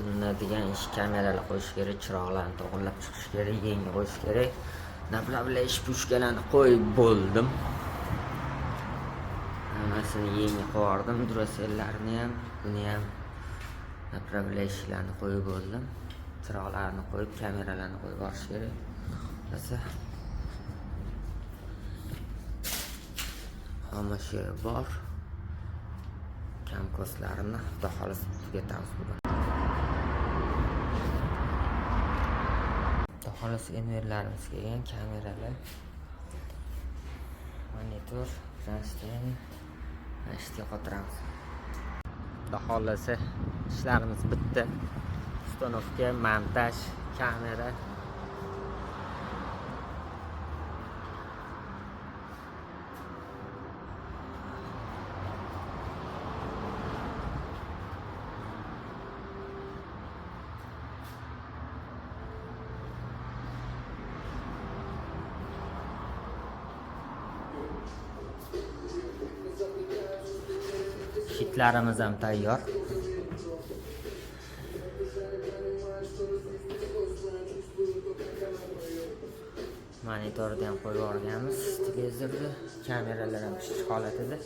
qilinadigan ish kameralar qo'yish kerak, chiroqlarni to'g'irlab chiqish kerak, yangi qo'yish kerak. Nabla ish pushkalarni qo'yib bo'ldim. Hammasini yangi qo'yardim, durasellarni ham, buni ham nabla ishlarni qo'yib bo'ldim. Chiroqlarni qo'yib, kameralarni qo'yib borish kerak. Bo'lsa hamma shay bor. Kamkoslarimni xudo xohlasa tugatamiz bugun. Xudo xohlasa enverlarimiz kelgan, kameralar, monitor, transferni ishga qotiramiz. Xudo xohlasa ishlarimiz bitdi. Ustanovka, montaj, kamera. Kitlarimiz ham tayyor. Monitorni ham qo'yib yuborganmiz, televizorni, kameralar ham pishib holatida.